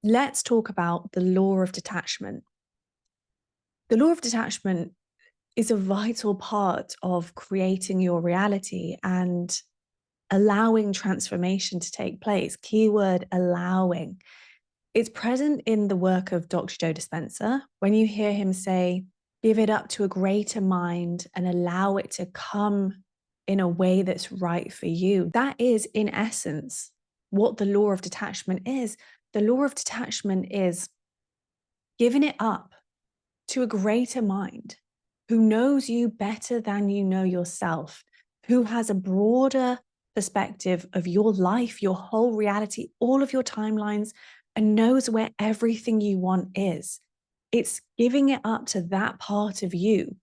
Let's talk about the law of detachment. The law of detachment is a vital part of creating your reality and allowing transformation to take place. Keyword allowing. It's present in the work of Dr. Joe Dispenza when you hear him say, give it up to a greater mind and allow it to come in a way that's right for you. That is, in essence, what the law of detachment is. The law of detachment is giving it up to a greater mind who knows you better than you know yourself, who has a broader perspective of your life, your whole reality, all of your timelines, and knows where everything you want is. It's giving it up to that part of you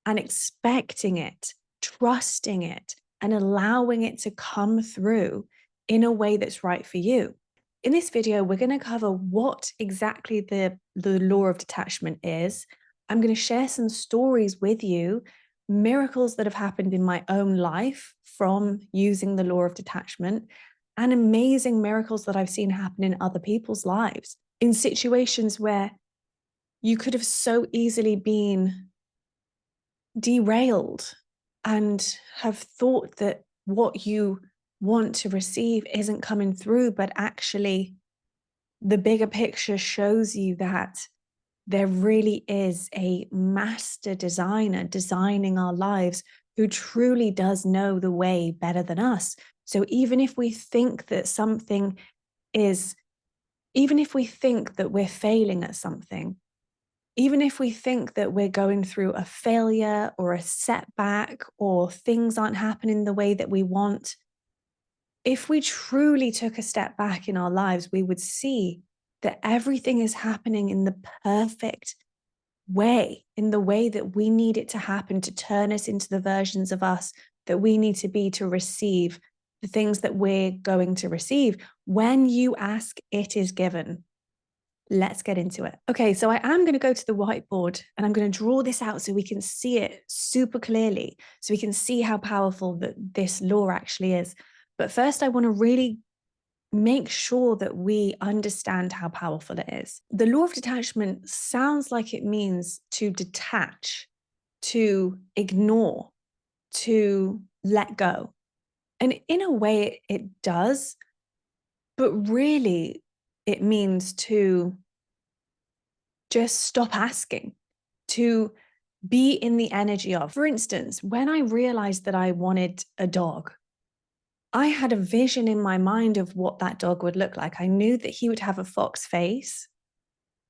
and expecting it, trusting it, and allowing it to come through in a way that's right for you. In this video, we're going to cover what exactly the law of detachment is. I'm going to share some stories with you, miracles that have happened in my own life from using the law of detachment, and amazing miracles that I've seen happen in other people's lives in situations where you could have so easily been derailed and have thought that what you want to receive isn't coming through, but actually the bigger picture shows you that there really is a master designer designing our lives who truly does know the way better than us. So even if we think that something is, even if we think that we're failing at something, even if we think that we're going through a failure or a setback or things aren't happening the way that we want, if we truly took a step back in our lives, we would see that everything is happening in the perfect way, in the way that we need it to happen to turn us into the versions of us that we need to be to receive the things that we're going to receive. When you ask, it is given. Let's get into it. Okay, so I am going to go to the whiteboard and I'm going to draw this out so we can see it super clearly, so we can see how powerful that this law actually is. But first, I want to really make sure that we understand how powerful it is. The law of detachment sounds like it means to detach, to ignore, to let go. And in a way, it does, but really, it means to just stop asking, to be in the energy of. For instance, when I realized that I wanted a dog, I had a vision in my mind of what that dog would look like. I knew that he would have a fox face.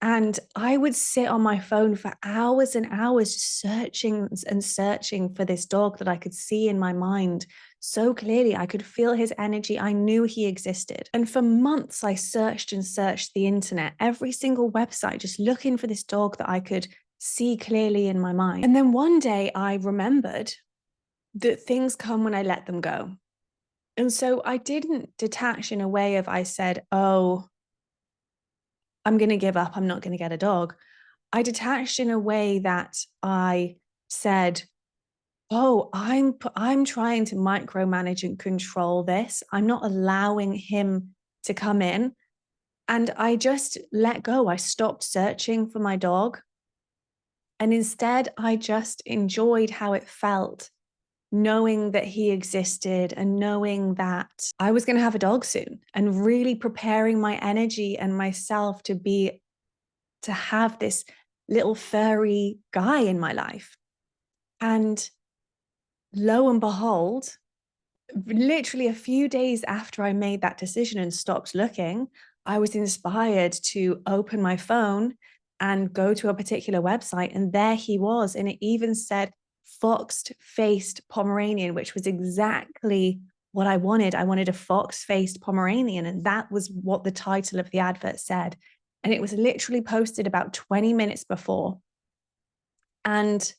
And I would sit on my phone for hours and hours searching and searching for this dog that I could see in my mind so clearly. I could feel his energy. I knew he existed. And for months, I searched and searched the internet, every single website, just looking for this dog that I could see clearly in my mind. And then one day I remembered that things come when I let them go. And so I didn't detach in a way of, I said, oh, I'm going to give up. I'm not going to get a dog. I detached in a way that I said, oh, I'm trying to micromanage and control this. I'm not allowing him to come in. And I just let go. I stopped searching for my dog. And instead, I just enjoyed how it felt knowing that he existed and knowing that I was going to have a dog soon, and really preparing my energy and myself to have this little furry guy in my life. And lo and behold, literally a few days after I made that decision and stopped looking, I was inspired to open my phone and go to a particular website. And there he was. And it even said fox-faced Pomeranian, which was exactly what I wanted. I wanted a fox-faced Pomeranian. And that was what the title of the advert said. And it was literally posted about 20 minutes before. And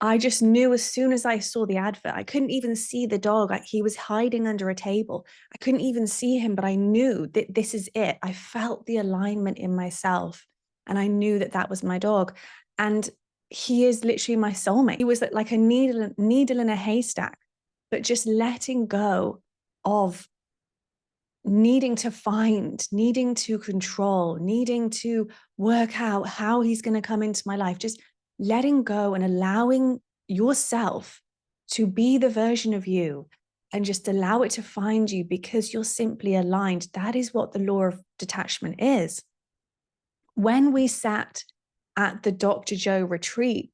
I just knew as soon as I saw the advert, I couldn't even see the dog. He was hiding under a table. I couldn't even see him, but I knew that this is it. I felt the alignment in myself and I knew that that was my dog. And he is literally my soulmate. He was like a needle in a haystack, but just letting go of needing to find, needing to control, needing to work out how he's going to come into my life, just letting go and allowing yourself to be the version of you and just allow it to find you because you're simply aligned. That is what the law of detachment is. When we sat at the Dr. Joe retreat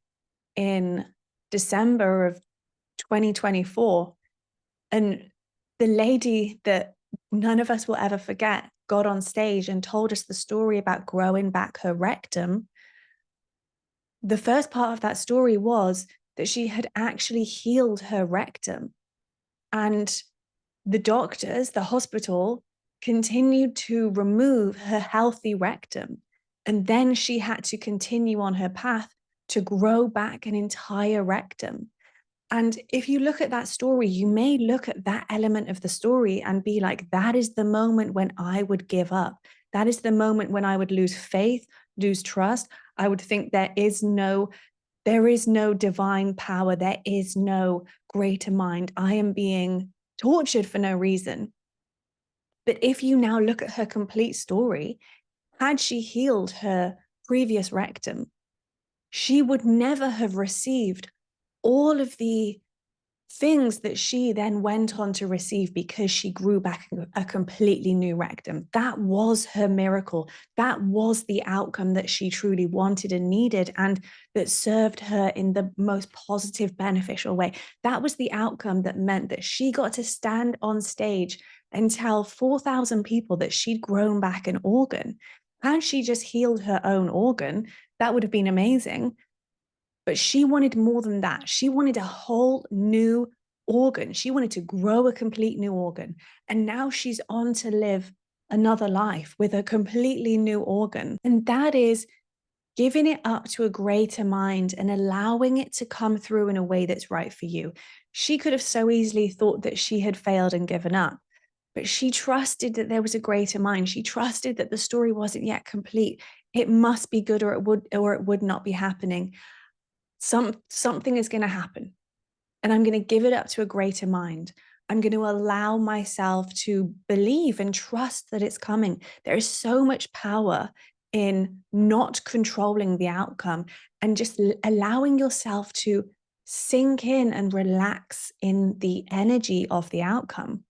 in December of 2024, and the lady that none of us will ever forget got on stage and told us the story about growing back her rectum, the first part of that story was that she had actually healed her rectum. And the doctors, the hospital, continued to remove her healthy rectum. And then she had to continue on her path to grow back an entire rectum. And if you look at that story, you may look at that element of the story and be like, that is the moment when I would give up. That is the moment when I would lose faith, lose trust. I would think there is no divine power. There is no greater mind. I am being tortured for no reason. But if you now look at her complete story, had she healed her previous rectum, she would never have received all of the things that she then went on to receive because she grew back a completely new rectum. That was her miracle. That was the outcome that she truly wanted and needed, and that served her in the most positive, beneficial way. That was the outcome that meant that she got to stand on stage and tell 4,000 people that she'd grown back an organ. Had she just healed her own organ, that would have been amazing. But she wanted more than that. She wanted a whole new organ. She wanted to grow a complete new organ. And now she's on to live another life with a completely new organ. And that is giving it up to a greater mind and allowing it to come through in a way that's right for you. She could have so easily thought that she had failed and given up, but she trusted that there was a greater mind. She trusted that the story wasn't yet complete. It must be good, or it would not be happening. Something is going to happen, and I'm going to give it up to a greater mind. I'm going to allow myself to believe and trust that it's coming. There is so much power in not controlling the outcome and just allowing yourself to sink in and relax in the energy of the outcome.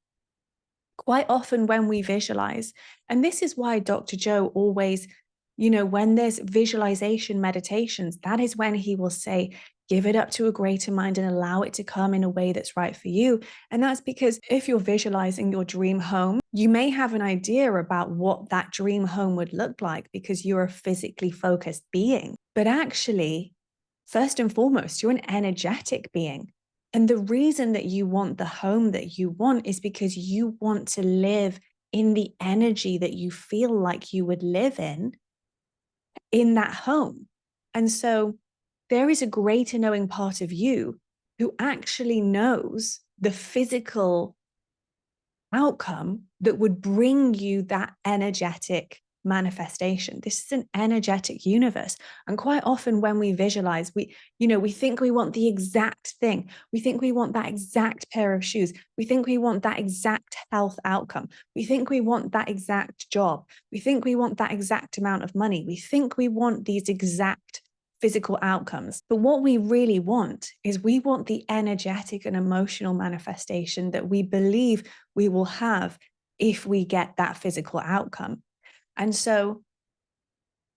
Quite often when we visualize, and this is why Dr. Joe always, when there's visualization meditations, that is when he will say, give it up to a greater mind and allow it to come in a way that's right for you. And that's because if you're visualizing your dream home, you may have an idea about what that dream home would look like because you're a physically focused being. But actually, first and foremost, you're an energetic being. And the reason that you want the home that you want is because you want to live in the energy that you feel like you would live in that home. And so there is a greater knowing part of you who actually knows the physical outcome that would bring you that energetic manifestation. This is an energetic universe. And quite often when we visualize, we think we want the exact thing. We think we want that exact pair of shoes. We think we want that exact health outcome. We think we want that exact job. We think we want that exact amount of money. We think we want these exact physical outcomes. But what we really want is we want the energetic and emotional manifestation that we believe we will have if we get that physical outcome. And so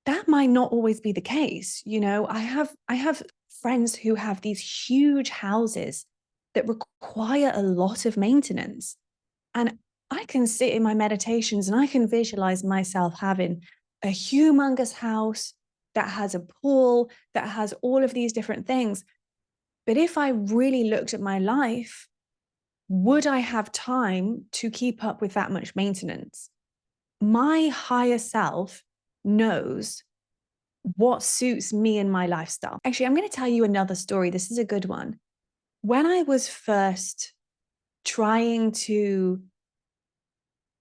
that might not always be the case. I have friends who have these huge houses that require a lot of maintenance. And I can sit in my meditations and I can visualize myself having a humongous house that has a pool, that has all of these different things. But if I really looked at my life, would I have time to keep up with that much maintenance? My higher self knows what suits me and my lifestyle. Actually, I'm going to tell you another story. This is a good one. When I was first trying to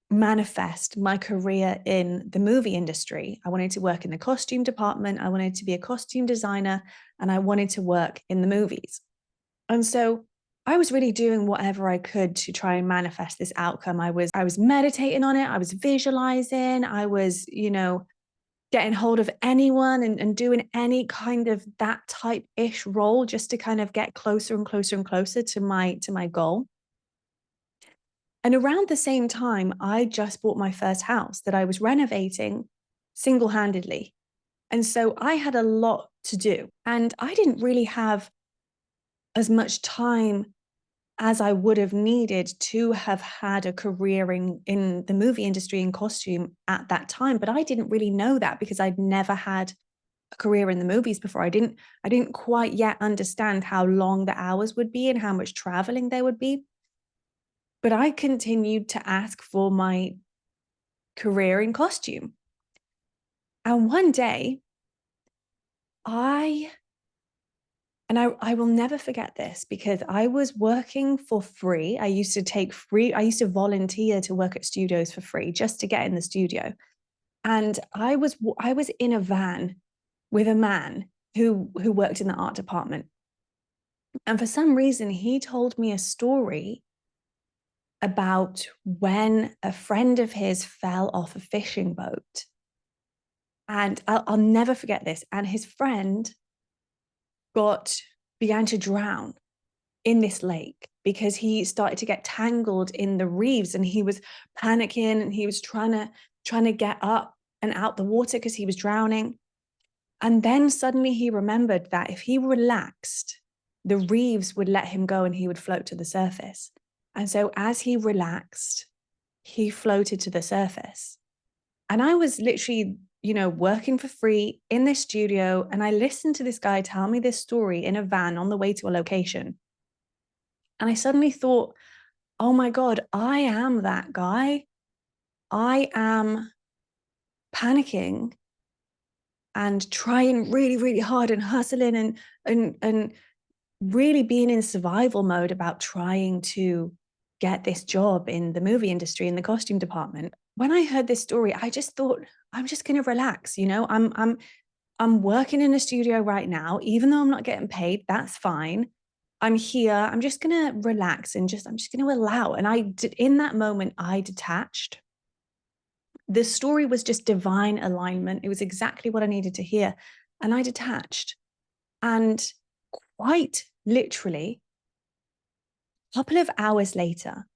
manifest my career in the movie industry, I wanted to work in the costume department. I wanted to be a costume designer and I wanted to work in the movies. And so I was really doing whatever I could to try and manifest this outcome. I was meditating on it, I was visualizing, I was, getting hold of anyone and doing any kind of that type-ish role just to kind of get closer and closer and closer to my goal. And around the same time, I just bought my first house that I was renovating single-handedly. And so I had a lot to do, and I didn't really have as much time as I would have needed to have had a career in the movie industry in costume at that time. But I didn't really know that because I'd never had a career in the movies before. I didn't quite yet understand how long the hours would be and how much traveling there would be. But I continued to ask for my career in costume. And one day I I will never forget this because I was working for free. I used to volunteer to work at studios for free just to get in the studio. And I was in a van with a man who worked in the art department. And for some reason, he told me a story about when a friend of his fell off a fishing boat. And I'll never forget this. And his friend got began to drown in this lake because he started to get tangled in the reefs, and he was panicking, and he was trying to get up and out the water because he was drowning. And then suddenly he remembered that if he relaxed, the reefs would let him go and he would float to the surface. And so as he relaxed, he floated to the surface. And I was literally, working for free in this studio, and I listened to this guy tell me this story in a van on the way to a location. And I suddenly thought, oh my God, I am that guy. I am panicking and trying really, really hard and hustling and really being in survival mode about trying to get this job in the movie industry in the costume department. When I heard this story, I just thought, I'm just gonna relax, I'm working in a studio right now, even though I'm not getting paid, that's fine. I'm here. I'm just gonna relax and I'm just gonna allow. And I did in that moment, I detached. The story was just divine alignment. It was exactly what I needed to hear. And I detached. And quite literally, a couple of hours later,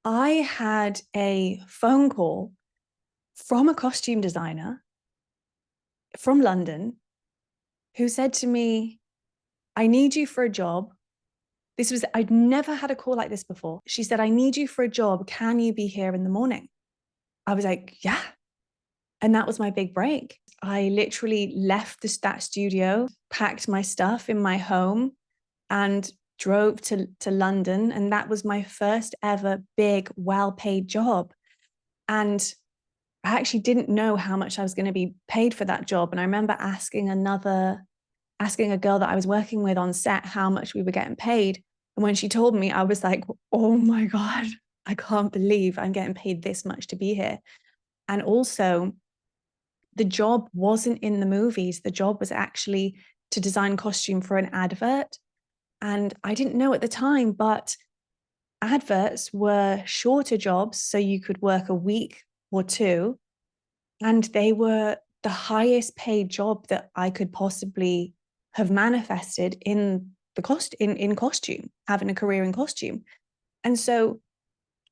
I had a phone call from a costume designer from London who said to me, I need you for a job. I'd never had a call like this before. She said, I need you for a job. Can you be here in the morning? I was like, yeah. And that was my big break. I literally left that studio, packed my stuff in my home, and drove to London. And that was my first ever big, well-paid job. And I actually didn't know how much I was going to be paid for that job. And I remember asking a girl that I was working with on set how much we were getting paid. And when she told me, I was like, oh my God, I can't believe I'm getting paid this much to be here. And also, the job wasn't in the movies. The job was actually to design costume for an advert. And I didn't know at the time, but adverts were shorter jobs. So you could work a week or two, and they were the highest paid job that I could possibly have manifested in in costume, having a career in costume. And so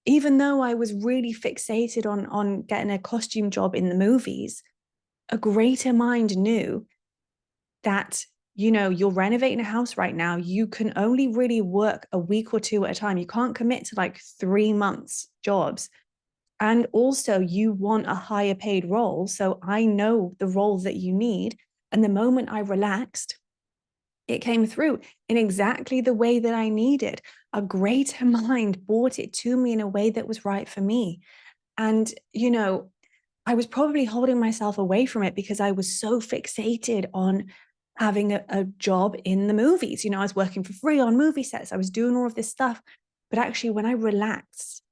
even though I was really fixated on getting a costume job in the movies, a greater mind knew that, you're renovating a house right now. You can only really work a week or two at a time. You can't commit to like 3 months jobs. And also, you want a higher paid role. So I know the role that you need. And the moment I relaxed, it came through in exactly the way that I needed. A greater mind brought it to me in a way that was right for me. And, I was probably holding myself away from it because I was so fixated on having a job in the movies. I was working for free on movie sets. I was doing all of this stuff. But actually, when I relaxed,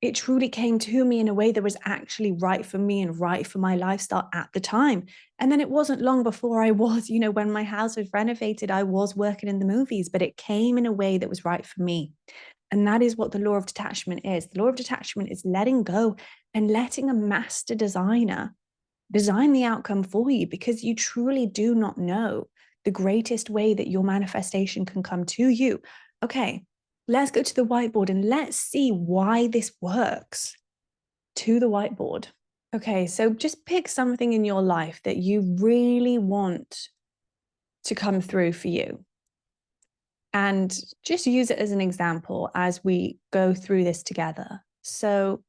it truly came to me in a way that was actually right for me and right for my lifestyle at the time. And then it wasn't long before I was, when my house was renovated, I was working in the movies, but it came in a way that was right for me. And that is what the law of detachment is. The law of detachment is letting go and letting a master designer design the outcome for you, because you truly do not know the greatest way that your manifestation can come to you. Okay, let's go to the whiteboard and let's see why this works. To the whiteboard. Okay, so just pick something in your life that you really want to come through for you. And just use it as an example as we go through this together. So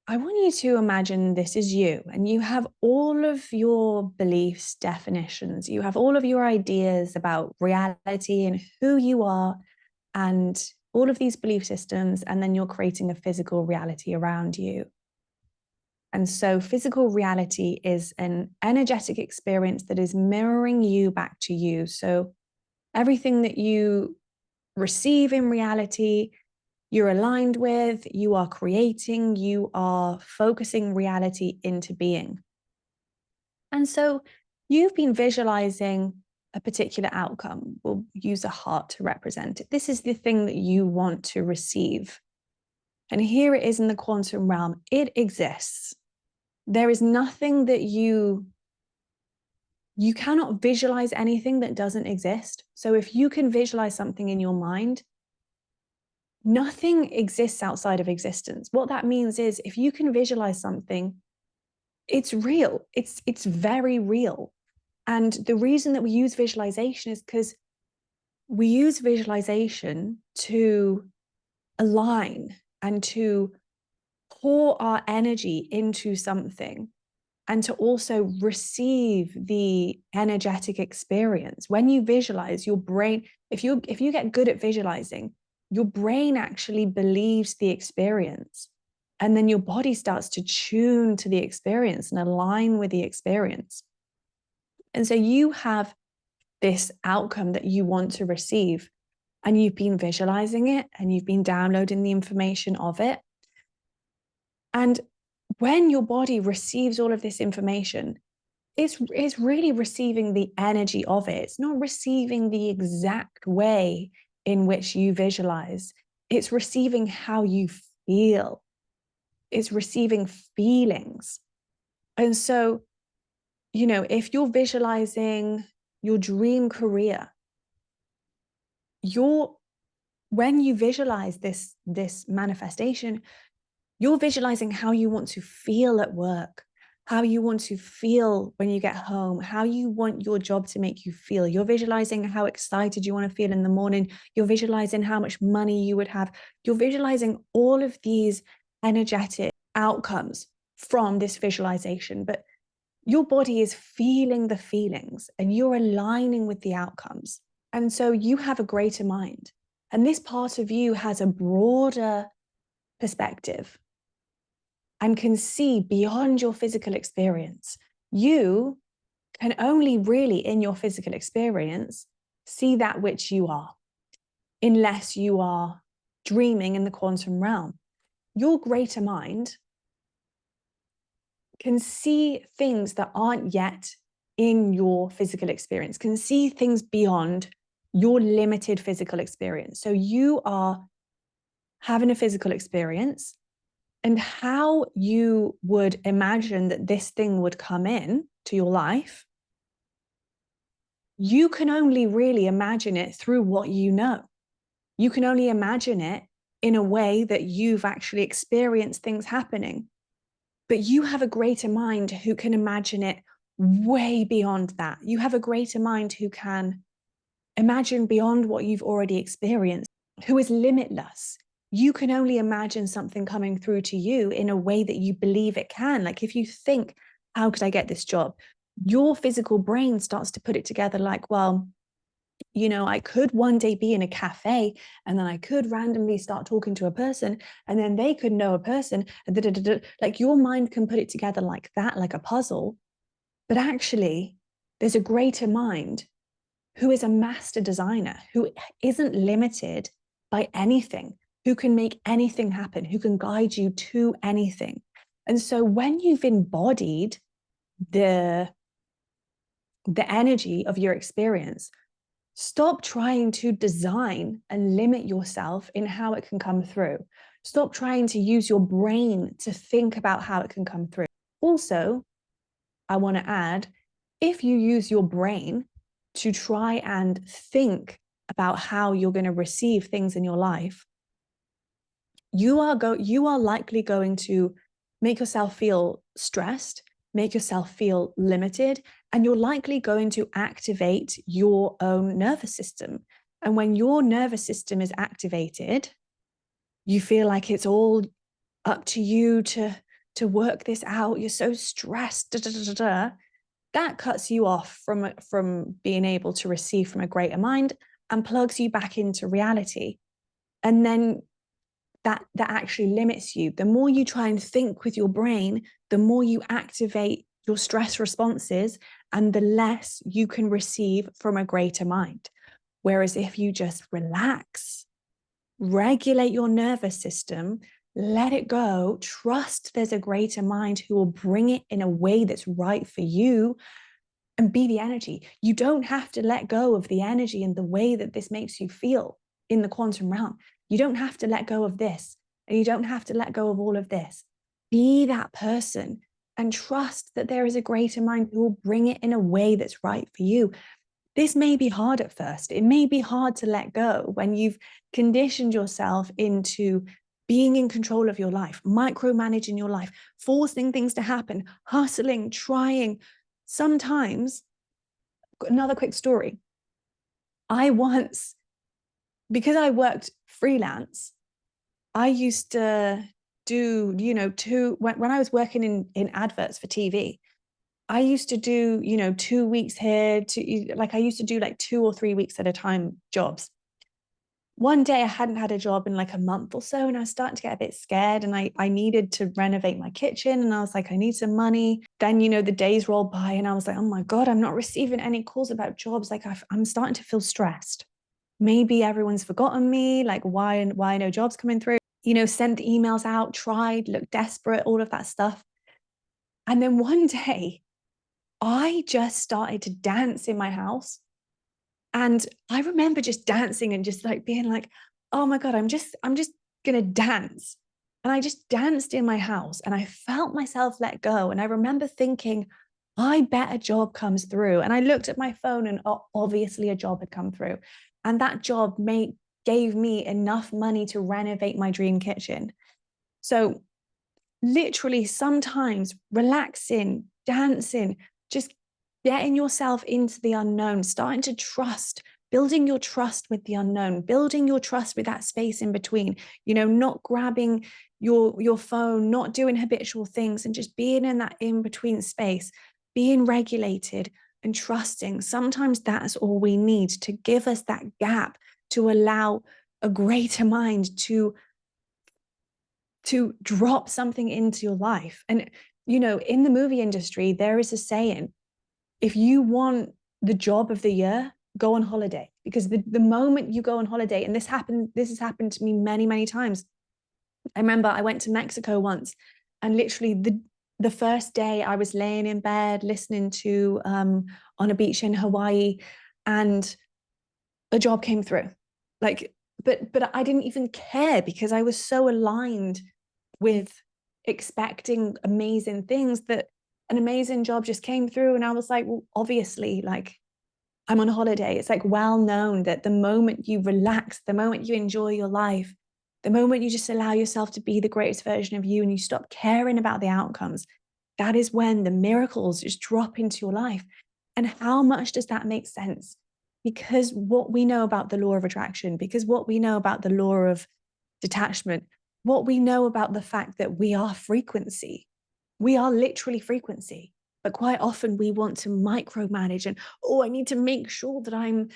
I want you to imagine this is you, and you have all of your beliefs, definitions, you have all of your ideas about reality and who you are, and all of these belief systems, and then you're creating a physical reality around you. And so physical reality is an energetic experience that is mirroring you back to you. So everything that you receive in reality, you're aligned with, you are creating, you are focusing reality into being. And so you've been visualizing a particular outcome. We'll use a heart to represent it. This is the thing that you want to receive. And here it is in the quantum realm. It exists. There is nothing that you cannot visualize anything that doesn't exist. So if you can visualize something in your mind, nothing exists outside of existence. What that means is if you can visualize something, it's real. It's very real. And the reason that we use visualization is because we use visualization to align and to pour our energy into something, and to also receive the energetic experience. When you visualize, your brain, if you get good at visualizing, your brain actually believes the experience. And then your body starts to tune to the experience and align with the experience. And so you have this outcome that you want to receive, and you've been visualizing it and you've been downloading the information of it. And when your body receives all of this information, it's really receiving the energy of it. It's not receiving the exact way in which you visualize. It's receiving how you feel. It's receiving feelings. And so, if you're visualizing your dream career, when you visualize this manifestation, you're visualizing how you want to feel at work, how you want to feel when you get home, how you want your job to make you feel. You're visualizing how excited you want to feel in the morning. You're visualizing how much money you would have. You're visualizing all of these energetic outcomes from this visualization, but your body is feeling the feelings and you're aligning with the outcomes. And so you have a greater mind. And this part of you has a broader perspective and can see beyond your physical experience. You can only really, in your physical experience, see that which you are, unless you are dreaming in the quantum realm. Your greater mind can see things that aren't yet in your physical experience, can see things beyond your limited physical experience. So you are having a physical experience, and how you would imagine that this thing would come in to your life, you can only really imagine it through what you know. You can only imagine it in a way that you've actually experienced things happening. But you have a greater mind who can imagine it way beyond that. You have a greater mind who can imagine beyond what you've already experienced, who is limitless. You can only imagine something coming through to you in a way that you believe it can. Like if you think, how could I get this job? Your physical brain starts to put it together like, well, I could one day be in a cafe, and then I could randomly start talking to a person, and then they could know a person. Like your mind can put it together like that, like a puzzle. But actually, there's a greater mind who is a master designer, who isn't limited by anything. who can make anything happen, who can guide you to anything. And so when you've embodied the energy of your experience, stop trying to design and limit yourself in how it can come through. Stop trying to use your brain to think about how it can come through. Also, I want to add, if you use your brain to try and think about how you're going to receive things in your life, you are likely going to make yourself feel stressed, make yourself feel limited, and you're likely going to activate your own nervous system. And when your nervous system is activated, you feel like it's all up to you to work this out. You're so stressed. Da, da, da, da, da. That cuts you off from being able to receive from a greater mind and plugs you back into reality. And then that actually limits you. The more you try and think with your brain, the more you activate your stress responses and the less you can receive from a greater mind. Whereas if you just relax, regulate your nervous system, let it go, trust there's a greater mind who will bring it in a way that's right for you, and be the energy. You don't have to let go of the energy and the way that this makes you feel in the quantum realm. You don't have to let go of this, and you don't have to let go of all of this. Be that person and trust that there is a greater mind who will bring it in a way that's right for you. This may be hard at first. It may be hard to let go when you've conditioned yourself into being in control of your life, micromanaging your life, forcing things to happen, hustling, trying. Sometimes, another quick story. I once, because I worked freelance, I used to do, when I was working in adverts for TV, I used to do, 2 weeks here, I used to do like 2 or 3 weeks at a time jobs. One day I hadn't had a job in like a month or so, and I was starting to get a bit scared, and I needed to renovate my kitchen, and I was like, I need some money. Then, the days rolled by and I was like, oh my God, I'm not receiving any calls about jobs. Like I'm starting to feel stressed. Maybe everyone's forgotten me. Like why no jobs coming through? Sent emails out, tried, looked desperate, all of that stuff. And then one day I just started to dance in my house. And I remember just dancing and just like being like, oh my God, I'm just gonna dance. And I just danced in my house and I felt myself let go. And I remember thinking, I bet a job comes through. And I looked at my phone and obviously a job had come through. And that job gave me enough money to renovate my dream kitchen. So literally sometimes relaxing, dancing, just getting yourself into the unknown, starting to trust, building your trust with the unknown, building your trust with that space in between, not grabbing your phone, not doing habitual things, and just being in that in-between space, being regulated and trusting. Sometimes that's all we need to give us that gap to allow a greater mind to drop something into your life. And, in the movie industry, there is a saying, if you want the job of the year, go on holiday. Because the moment you go on holiday, and this has happened to me many, many times. I remember I went to Mexico once, and literally the first day I was laying in bed, listening to on a beach in Hawaii, and a job came through. But I didn't even care because I was so aligned with expecting amazing things that an amazing job just came through. And I was like, well, obviously, like I'm on holiday. It's like well known that the moment you relax, the moment you enjoy your life, the moment you just allow yourself to be the greatest version of you and you stop caring about the outcomes, that is when the miracles just drop into your life. And how much does that make sense? Because what we know about the law of attraction, because what we know about the law of detachment, what we know about the fact that we are frequency, we are literally frequency. But quite often we want to micromanage and, I need to make sure that I'm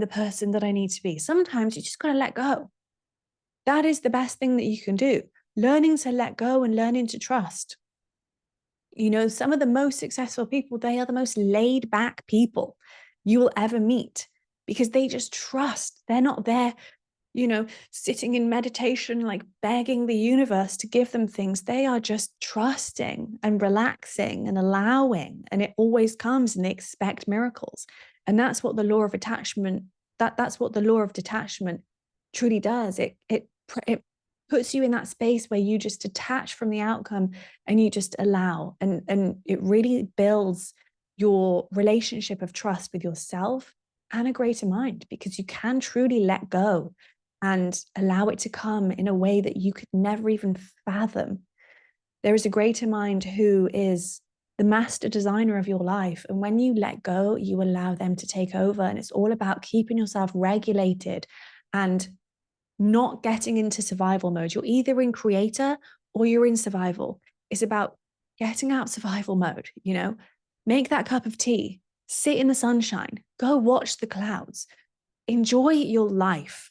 the person that I need to be. Sometimes you just got to let go. That is the best thing that you can do. Learning to let go and learning to trust. Some of the most successful people, they are the most laid back people you will ever meet because they just trust. They're not there sitting in meditation, like begging the universe to give them things. They are just trusting and relaxing and allowing, and it always comes, and they expect miracles. And that's what the law of attachment, that's what the law of detachment truly does. It puts you in that space where you just detach from the outcome and you just allow. And it really builds your relationship of trust with yourself and a greater mind, because you can truly let go and allow it to come in a way that you could never even fathom. There is a greater mind who is the master designer of your life. And when you let go, you allow them to take over. And it's all about keeping yourself regulated and not getting into survival mode. You're either in creator or you're in survival. It's about getting out survival mode. Make that cup of tea, sit in the sunshine, go watch the clouds, enjoy your life.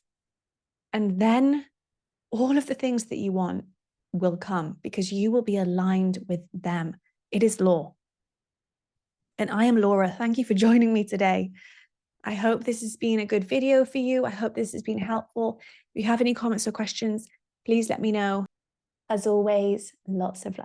And then all of the things that you want will come because you will be aligned with them. It is law. And I am Laura. Thank you for joining me today. I hope this has been a good video for you. I hope this has been helpful. If you have any comments or questions, please let me know. As always, lots of love.